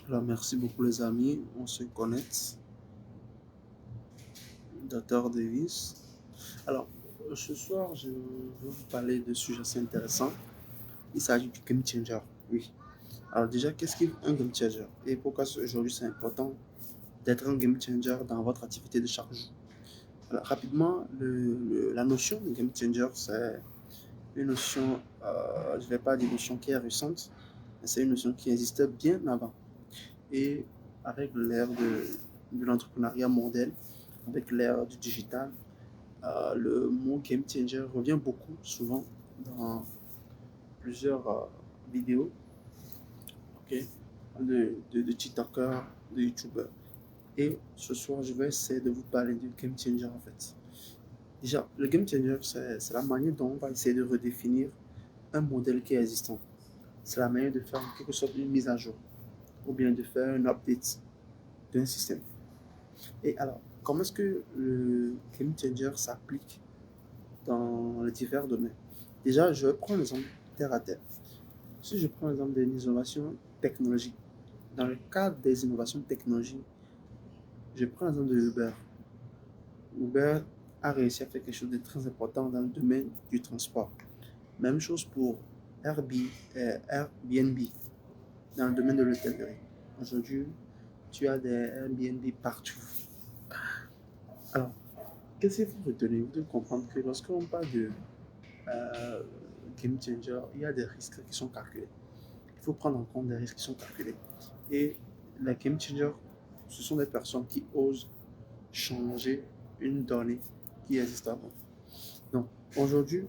Alors, merci beaucoup les amis. On se connecte. Dr. Davis. Alors, ce soir, je veux vous parler de sujets assez intéressants. Il s'agit du game changer. Oui. Alors déjà, qu'est-ce qu'un game changer? Et pourquoi aujourd'hui c'est important d'être un game changer dans votre activité de chaque jour? Alors, rapidement, la notion de game changer, c'est une notion, je ne vais pas dire notion qui est récente, mais c'est une notion qui existait bien avant. Et avec l'ère de l'entrepreneuriat moderne, avec l'ère du digital, le mot game changer revient beaucoup, souvent, dans plusieurs vidéos, ok, de TikTokers, de YouTubers. Et ce soir, je vais essayer de vous parler du game changer en fait. Déjà, le game changer, c'est la manière dont on va essayer de redéfinir un modèle qui est existant. C'est la manière de faire en quelque sorte une mise à jour ou bien de faire un update d'un système. Et alors, comment est-ce que le game changer s'applique dans les divers domaines? Déjà, je vais prendre l'exemple terre à terre. Si je prends l'exemple des innovations technologiques, dans le cadre des innovations technologiques, je prends l'exemple de Uber. Uber a réussi à faire quelque chose de très important dans le domaine du transport. Même chose pour Airbnb dans le domaine de l'hôtellerie. Aujourd'hui, tu as des Airbnb partout. Alors, qu'est-ce qu'il faut retenir? Vous devez comprendre que lorsqu'on parle de euh, game changer, il y a des risques qui sont calculés. Il faut prendre en compte des risques qui sont calculés. Et les game changers, ce sont des personnes qui osent changer une donnée qui existe avant. Donc, aujourd'hui,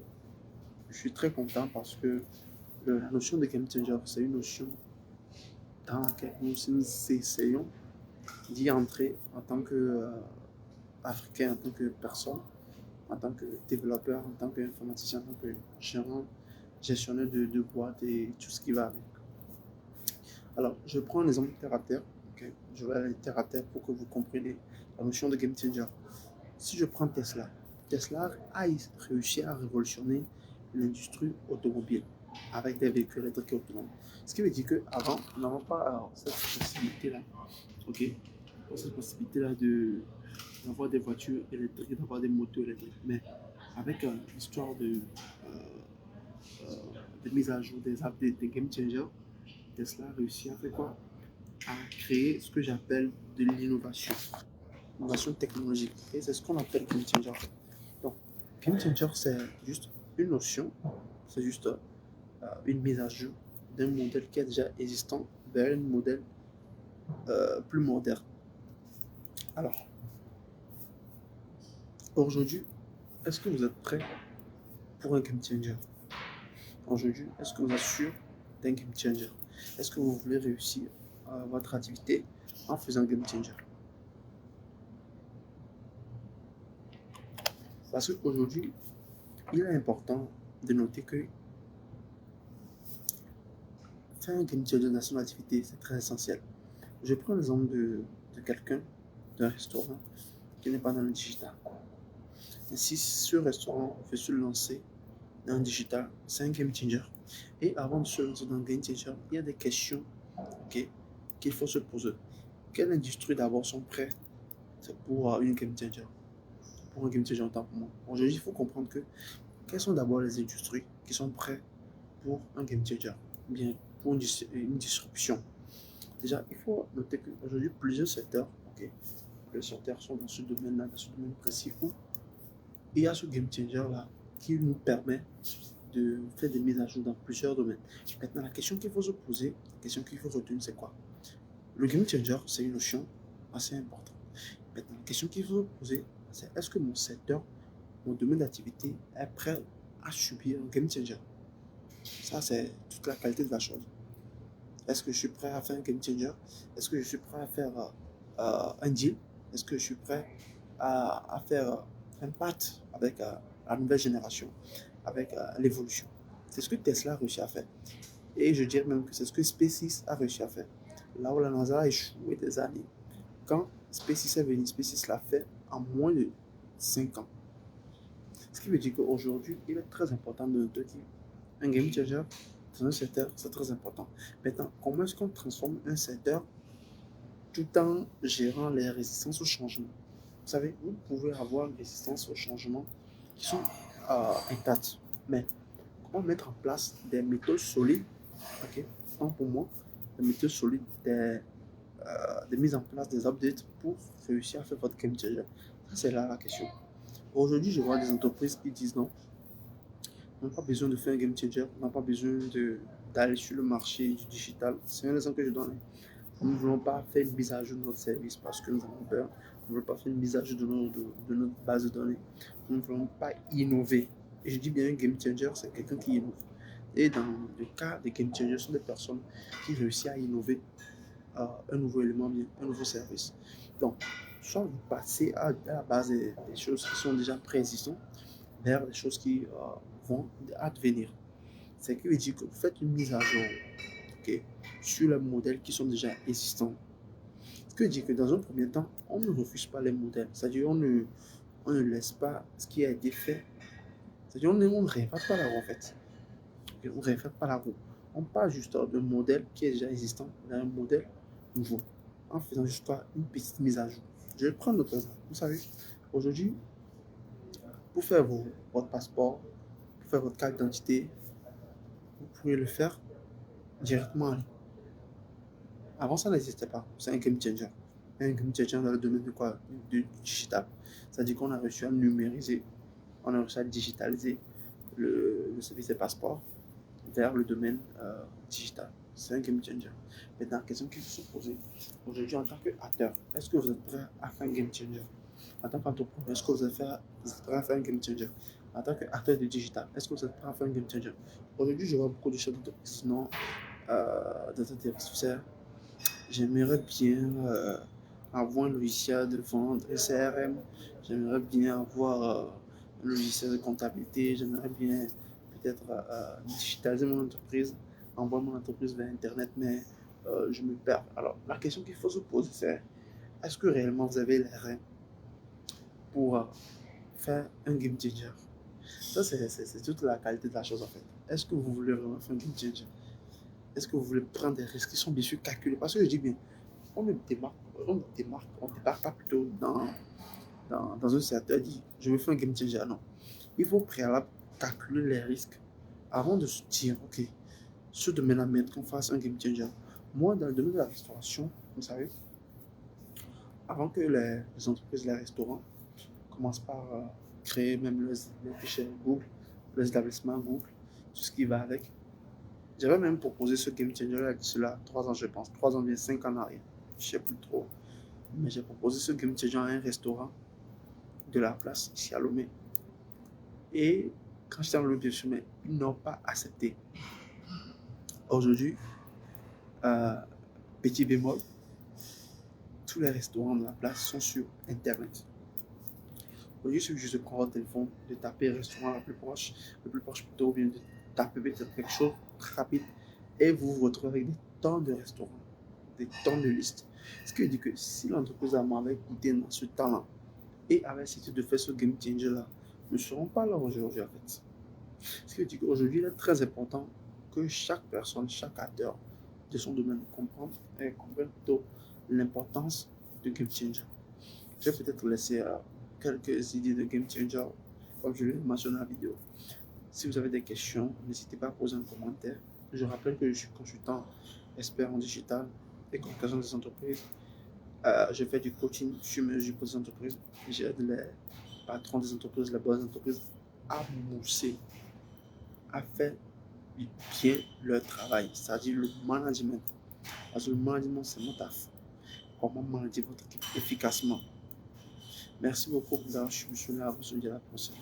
je suis très content parce que la notion de game changer, c'est une notion dans laquelle nous essayons d'y entrer en tant qu'Africain, en tant que personne, en tant que développeur, en tant qu'informaticien, en tant que gérant, gestionnaire de boîte et tout ce qui va avec. Alors, je prends un exemple terre à terre. Okay. Je vais aller terre à terre pour que vous compreniez la notion de game changer. Si je prends Tesla, Tesla a réussi à révolutionner l'industrie automobile avec des véhicules électriques et autonomes. Ce qui veut dire qu'avant, nous n'avons pas cette possibilité-là, ok, cette possibilité-là d'avoir des voitures électriques, d'avoir des motos électriques. Mais avec l'histoire de mise à jour des apps des game changers, Tesla a réussi à faire quoi? À créer ce que j'appelle de l'innovation, innovation technologique. Et c'est ce qu'on appelle game changer. Donc, game changer, c'est juste une notion, c'est juste une mise à jour d'un modèle qui est déjà existant vers un modèle plus moderne. Alors, aujourd'hui, est-ce que vous êtes prêt pour un game changer? Aujourd'hui, est-ce que vous êtes sûr d'un game changer? Est-ce que vous voulez réussir votre activité en faisant un game changer? Parce qu'aujourd'hui, il est important de noter que faire un game changer dans son activité, c'est très essentiel. Je prends l'exemple de quelqu'un, d'un restaurant qui n'est pas dans le digital. Et si ce restaurant veut se lancer dans le digital, c'est un game changer. Et avant de se lancer dans le game changer, il y a des questions okay, qu'il faut se poser. Quelle industrie d'abord sont prêts pour une game changer? Pour un game changer en tant que moi. Aujourd'hui, il faut comprendre que quelles sont d'abord les industries qui sont prêtes pour un game changer, bien pour une disruption. Déjà, il faut noter qu'aujourd'hui, plusieurs secteurs, ok, les secteurs sont dans ce domaine-là, dans ce domaine précis où il y a ce game changer-là qui nous permet de faire des mises à jour dans plusieurs domaines. Maintenant, la question qu'il faut se poser, la question qu'il faut retenir, c'est quoi? Le game changer, c'est une notion assez importante. Maintenant, la question qu'il faut se poser, c'est est-ce que mon secteur, mon domaine d'activité est prêt à subir un game changer? Ça, c'est toute la qualité de la chose. Est-ce que je suis prêt à faire un game changer? Est-ce que je suis prêt à faire un deal? Est-ce que je suis prêt à faire un pacte avec la nouvelle génération, avec l'évolution? C'est ce que Tesla a réussi à faire. Et je dirais même que c'est ce que SpaceX a réussi à faire. Là où la NASA a échoué des années. Quand SpaceX est venu, SpaceX l'a fait en moins de 5 ans. Ce qui veut dire qu'aujourd'hui, il est très important de noter qu'un game changer dans un secteur, c'est très important. Maintenant, comment est-ce qu'on transforme un secteur tout en gérant les résistances au changement. Vous savez, vous pouvez avoir une résistance au changement qui sont intactes, mais comment mettre en place des méthodes solides, ok, donc pour moi, des méthodes solides, des mises en place, des updates pour réussir à faire votre game changer. Ça, c'est là la question. Aujourd'hui, je vois des entreprises qui disent non, on n'a pas besoin de faire un game changer, on n'a pas besoin d'aller sur le marché du digital. C'est un exemple que je donne. Nous ne voulons pas faire une mise à jour de notre service parce que nous avons peur. Nous ne voulons pas faire une mise à jour de notre base de données. Nous ne voulons pas innover. Et je dis bien un game changer, c'est quelqu'un qui innove. Et dans le cas des game changers, ce sont des personnes qui réussissent à innover un nouveau élément, bien, un nouveau service. Donc, soit vous passez à la base des choses qui sont déjà préexistantes vers des choses qui vont advenir. C'est ce qui veut dire que vous faites une mise à jour, okay, sur les modèles qui sont déjà existants. Ce qui veut dire que dans un premier temps, on ne refuse pas les modèles. C'est-à-dire on ne laisse pas ce qui a été fait. C'est-à-dire on ne réinvente pas la roue en fait. Okay, on ne réinvente pas la roue. On part juste d'un modèle qui est déjà existant vers un modèle nouveau en faisant juste une petite mise à jour. Je vais prendre notre exemple. Vous savez, aujourd'hui, pour faire votre passeport, pour faire votre carte d'identité, vous pouvez le faire directement en ligne. Avant, ça n'existait pas. C'est un game changer. Un game changer dans le domaine de quoi? Du digital. C'est-à-dire qu'on a réussi à numériser, on a réussi à digitaliser le service des passeports vers le domaine digital. C'est un game changer. Maintenant, la question qu'il faut se poser aujourd'hui en tant qu'acteur, est-ce que vous êtes prêt à faire un game changer? En tant qu'entrepreneur, est-ce que vous êtes prêt à faire un game changer? En tant qu'acteur de digital, est-ce que vous êtes prêt à faire un game changer? Aujourd'hui, je vois beaucoup de chefs d'entreprise, sinon d'intelligence artificielle. J'aimerais bien avoir un logiciel de vente, un CRM. J'aimerais bien avoir un logiciel de comptabilité. J'aimerais bien peut-être digitaliser mon entreprise, envoyer mon entreprise vers Internet, mais je me perds. Alors, la question qu'il faut se poser, c'est est-ce que réellement vous avez les reins pour faire un game changer? Ça, c'est toute la qualité de la chose en fait. Est-ce que vous voulez vraiment faire un game changer? Est-ce que vous voulez prendre des risques qui sont bien sûr calculés? Parce que je dis bien, on ne démarque pas plutôt dans un secteur dit je veux faire un game changer. Non. Il faut préalablement calculer les risques avant de se dire ok, ce domaine-là mérite qu'on fasse un game changer. Moi, dans le domaine de la restauration, vous savez, avant que les entreprises, les restaurants commencent par créer même les fichiers Google, les établissements Google, tout ce qui va avec, j'avais même proposé ce game changer-là cela 3 ans, je pense, 3 ans, bien 5 ans en arrière. Je ne sais plus trop. Mais j'ai proposé ce game changer à un restaurant de la place, ici à Lomé. Et quand j'étais dans le bien sûr, ils n'ont pas accepté. Aujourd'hui, petit bémol, tous les restaurants de la place sont sur Internet. Aujourd'hui, il suffit juste de prendre votre téléphone, de taper restaurant le plus proche plutôt, ou bien de taper peut-être quelque chose rapide, et vous vous retrouvez avec des tonnes de restaurants, des tonnes de listes. Ce qui veut dire que si l'entreprise m'avait écouté dans ce temps-là et avait essayé de faire ce game changer-là, ne seront pas là aujourd'hui en fait. Ce qui veut dire qu'aujourd'hui, il est très important que chaque personne, chaque acteur de son domaine comprenne plutôt l'importance de game changer. Je vais peut-être laisser quelques idées de game changer, comme je l'ai mentionné dans la vidéo. Si vous avez des questions, n'hésitez pas à poser un commentaire. Je rappelle que je suis consultant expert en digital et communication des entreprises. Je fais du coaching sur mesure pour les entreprises. J'aide les patrons des entreprises, les bonnes entreprises à mousser, à faire bien leur travail, c'est-à-dire le management. Parce que le management, c'est mon taf. Comment manager votre équipe efficacement. Merci beaucoup d'avoir suivi. Je vous dis à la prochaine.